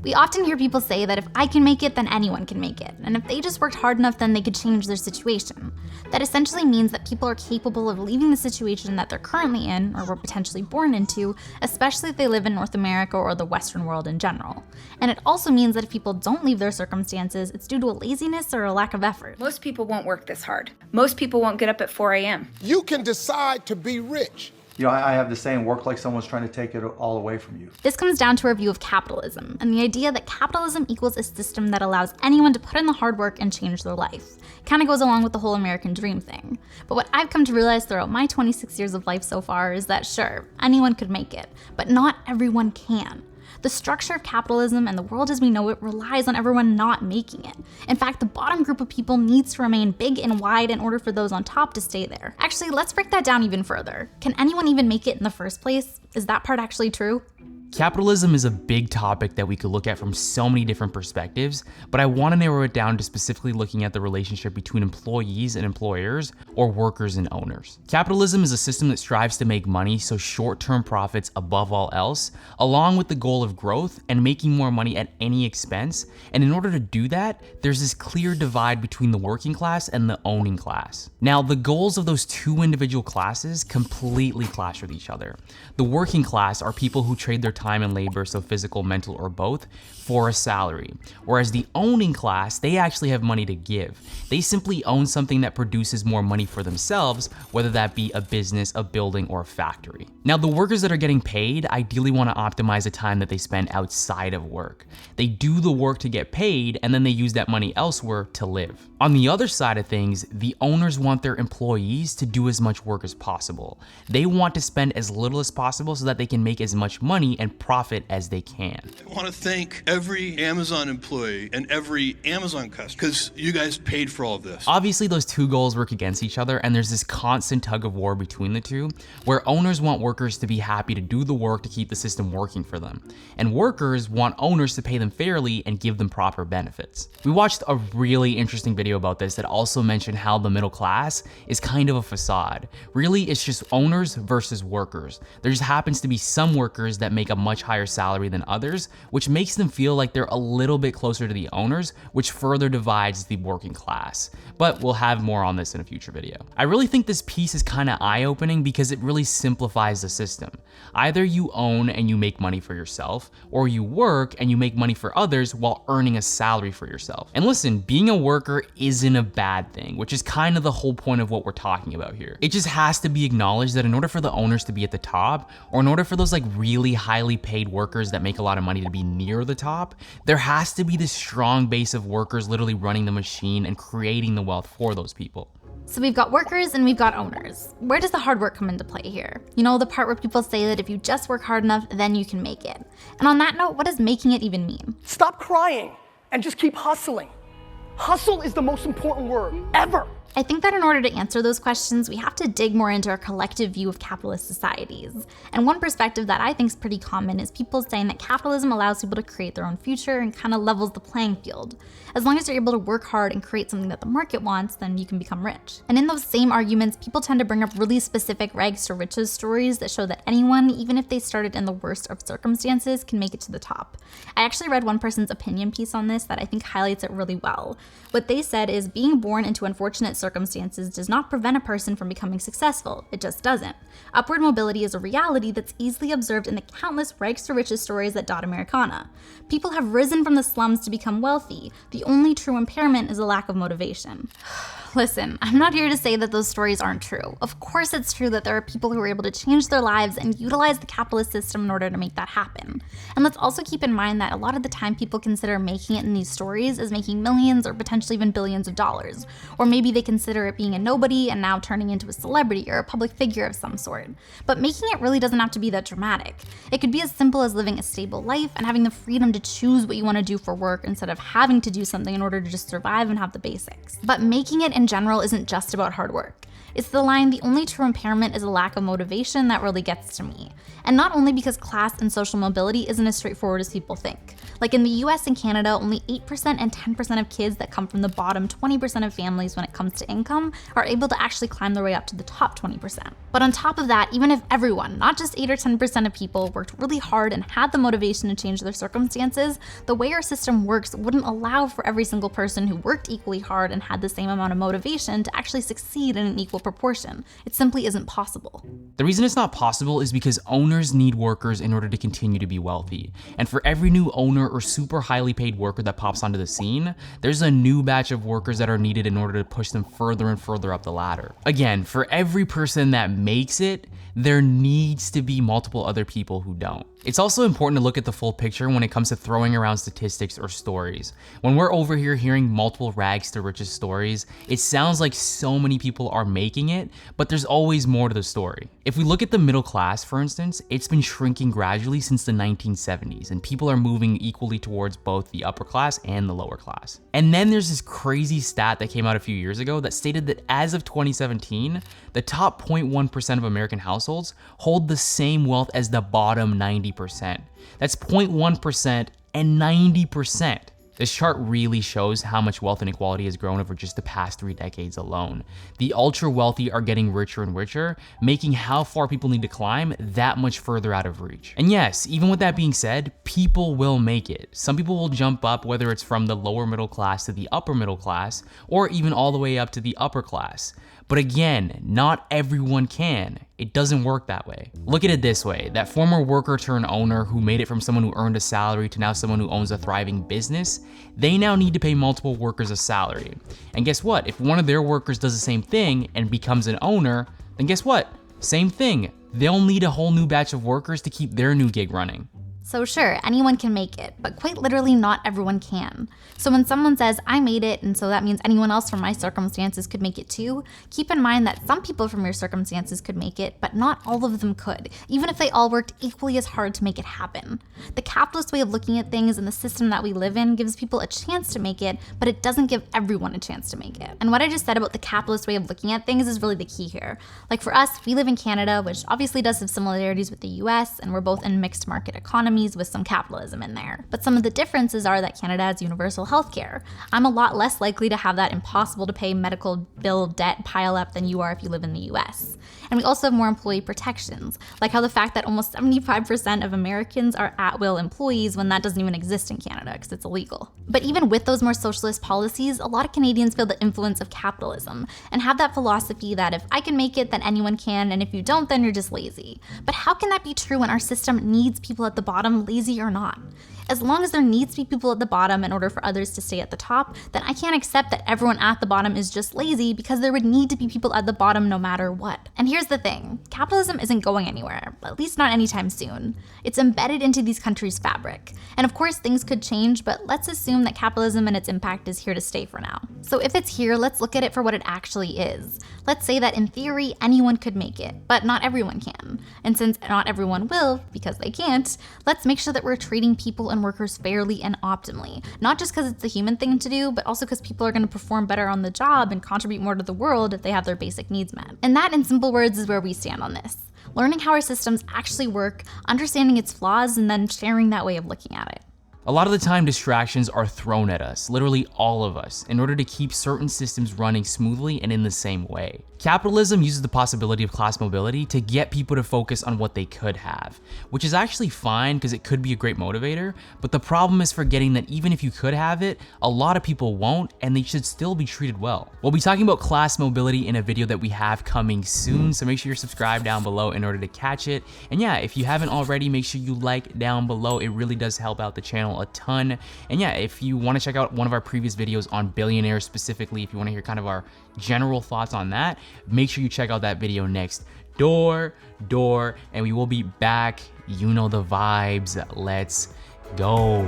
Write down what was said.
We often hear people say that if I can make it, then anyone can make it, and if they just worked hard enough, then they could change their situation. That essentially means that people are capable of leaving the situation that they're currently in, or were potentially born into, especially if they live in North America or the Western world in general. And it also means that if people don't leave their circumstances, it's due to a laziness or a lack of effort. Most people won't work this hard. Most people won't get up at 4 a.m. You can decide to be rich. I have the saying, work like someone's trying to take it all away from you. This comes down to our view of capitalism, and the idea that capitalism equals a system that allows anyone to put in the hard work and change their life. Kind of goes along with the whole American dream thing. But what I've come to realize throughout my 26 years of life so far is that sure, anyone could make it, but not everyone can. The structure of capitalism and the world as we know it relies on everyone not making it. In fact, the bottom group of people needs to remain big and wide in order for those on top to stay there. Actually, let's break that down even further. Can anyone even make it in the first place? Is that part actually true? Capitalism is a big topic that we could look at from so many different perspectives, but I want to narrow it down to specifically looking at the relationship between employees and employers, or workers and owners. Capitalism is a system that strives to make money, so short-term profits above all else, along with the goal of growth and making more money at any expense. And in order to do that, there's this clear divide between the working class and the owning class. Now, the goals of those two individual classes completely clash with each other. The working class are people who trade their time and labor, so physical, mental, or both, for a salary. Whereas the owning class, they actually have money to give. They simply own something that produces more money for themselves, whether that be a business, a building, or a factory. Now, the workers that are getting paid ideally want to optimize the time that they spend outside of work. They do the work to get paid, and then they use that money elsewhere to live. On the other side of things, the owners want their employees to do as much work as possible. They want to spend as little as possible so that they can make as much money and profit as they can. I want to thank every Amazon employee and every Amazon customer because you guys paid for all of this. Obviously, those two goals work against each other, and there's this constant tug of war between the two, where owners want workers to be happy to do the work to keep the system working for them, and workers want owners to pay them fairly and give them proper benefits. We watched a really interesting video about this that also mentioned how the middle class is kind of a facade. Really, it's just owners versus workers. There just happens to be some workers that make a much higher salary than others, which makes them feel like they're a little bit closer to the owners, which further divides the working class. But we'll have more on this in a future video. I really think this piece is kind of eye-opening because it really simplifies the system. Either you own and you make money for yourself, or you work and you make money for others while earning a salary for yourself. And listen, being a worker isn't a bad thing, which is kind of the whole point of what we're talking about here. It just has to be acknowledged that in order for the owners to be at the top, or in order for those like really highly paid workers that make a lot of money to be near the top, there has to be this strong base of workers literally running the machine and creating the wealth for those people. So we've got workers and we've got owners. Where does the hard work come into play here? You know, the part where people say that if you just work hard enough, then you can make it. And on that note, what does making it even mean? Stop crying and just keep hustling. Hustle is the most important word ever. I think that in order to answer those questions, we have to dig more into our collective view of capitalist societies. And one perspective that I think is pretty common is people saying that capitalism allows people to create their own future and kind of levels the playing field. As long as you're able to work hard and create something that the market wants, then you can become rich. And in those same arguments, people tend to bring up really specific rags to riches stories that show that anyone, even if they started in the worst of circumstances, can make it to the top. I actually read one person's opinion piece on this that I think highlights it really well. What they said is being born into unfortunate circumstances does not prevent a person from becoming successful. It just doesn't. Upward mobility is a reality that's easily observed in the countless rags to riches stories that dot Americana. People have risen from the slums to become wealthy. The only true impairment is a lack of motivation. Listen, I'm not here to say that those stories aren't true. Of course it's true that there are people who are able to change their lives and utilize the capitalist system in order to make that happen. And let's also keep in mind that a lot of the time people consider making it in these stories as making millions or potentially even billions of dollars. Or maybe they consider it being a nobody and now turning into a celebrity or a public figure of some sort. But making it really doesn't have to be that dramatic. It could be as simple as living a stable life and having the freedom to choose what you want to do for work instead of having to do something in order to just survive and have the basics. But making it in general isn't just about hard work. It's the line, "The only true impairment is a lack of motivation," that really gets to me. And not only because class and social mobility isn't as straightforward as people think. Like in the US and Canada, only 8% and 10% of kids that come from the bottom 20% of families when it comes to income are able to actually climb their way up to the top 20%. But on top of that, even if everyone, not just 8 or 10% of people, worked really hard and had the motivation to change their circumstances, the way our system works wouldn't allow for every single person who worked equally hard and had the same amount of motivation to actually succeed in an equal proportion. It simply isn't possible. The reason it's not possible is because owners need workers in order to continue to be wealthy. And for every new owner or super highly paid worker that pops onto the scene, there's a new batch of workers that are needed in order to push them further and further up the ladder. Again, for every person that makes it, there needs to be multiple other people who don't. It's also important to look at the full picture when it comes to throwing around statistics or stories. When we're over here hearing multiple rags to riches stories, it sounds like so many people are making it, but there's always more to the story. If we look at the middle class, for instance, it's been shrinking gradually since the 1970s, and people are moving equally towards both the upper class and the lower class. And then there's this crazy stat that came out a few years ago that stated that as of 2017, the top 0.1% of American households hold the same wealth as the bottom 90%. That's 0.1% and 90%. This chart really shows how much wealth inequality has grown over just the past 3 decades alone. The ultra wealthy are getting richer and richer, making how far people need to climb that much further out of reach. And yes, even with that being said, people will make it. Some people will jump up, whether it's from the lower middle class to the upper middle class, or even all the way up to the upper class. But again, not everyone can. It doesn't work that way. Look at it this way, that former worker turned owner who made it from someone who earned a salary to now someone who owns a thriving business, they now need to pay multiple workers a salary. And guess what? If one of their workers does the same thing and becomes an owner, then guess what? Same thing. They'll need a whole new batch of workers to keep their new gig running. So sure, anyone can make it, but quite literally not everyone can. So when someone says, "I made it, and so that means anyone else from my circumstances could make it too," keep in mind that some people from your circumstances could make it, but not all of them could, even if they all worked equally as hard to make it happen. The capitalist way of looking at things and the system that we live in gives people a chance to make it, but it doesn't give everyone a chance to make it. And what I just said about the capitalist way of looking at things is really the key here. Like for us, we live in Canada, which obviously does have similarities with the US, and we're both in mixed market economies with some capitalism in there. But some of the differences are that Canada has universal healthcare. I'm a lot less likely to have that impossible to pay medical bill debt pile up than you are if you live in the US. And we also have more employee protections, like how the fact that almost 75% of Americans are at-will employees when that doesn't even exist in Canada because it's illegal. But even with those more socialist policies, a lot of Canadians feel the influence of capitalism and have that philosophy that if I can make it, then anyone can, and if you don't, then you're just lazy. But how can that be true when our system needs people at the bottom, lazy or not? As long as there needs to be people at the bottom in order for others to stay at the top, then I can't accept that everyone at the bottom is just lazy, because there would need to be people at the bottom no matter what. And here's the thing, capitalism isn't going anywhere, at least not anytime soon. It's embedded into these countries' fabric. And of course things could change, but let's assume that capitalism and its impact is here to stay for now. So if it's here, let's look at it for what it actually is. Let's say that in theory, anyone could make it, but not everyone can. And since not everyone will, because they can't, let's make sure that we're treating people and workers fairly and optimally. Not just because it's the human thing to do, but also because people are going to perform better on the job and contribute more to the world if they have their basic needs met. And that, in simple words, is where we stand on this. Learning how our systems actually work, understanding its flaws, and then sharing that way of looking at it. A lot of the time, distractions are thrown at us, literally all of us, in order to keep certain systems running smoothly and in the same way. Capitalism uses the possibility of class mobility to get people to focus on what they could have, which is actually fine because it could be a great motivator, but the problem is forgetting that even if you could have it, a lot of people won't, and they should still be treated well. We'll be talking about class mobility in a video that we have coming soon, so make sure you're subscribed down below in order to catch it. And yeah, if you haven't already, make sure you like down below. It really does help out the channel a ton. And yeah, if you want to check out one of our previous videos on billionaires specifically, if you want to hear kind of our general thoughts on that, make sure you check out that video next door, and we will be back. You know the vibes. Let's go.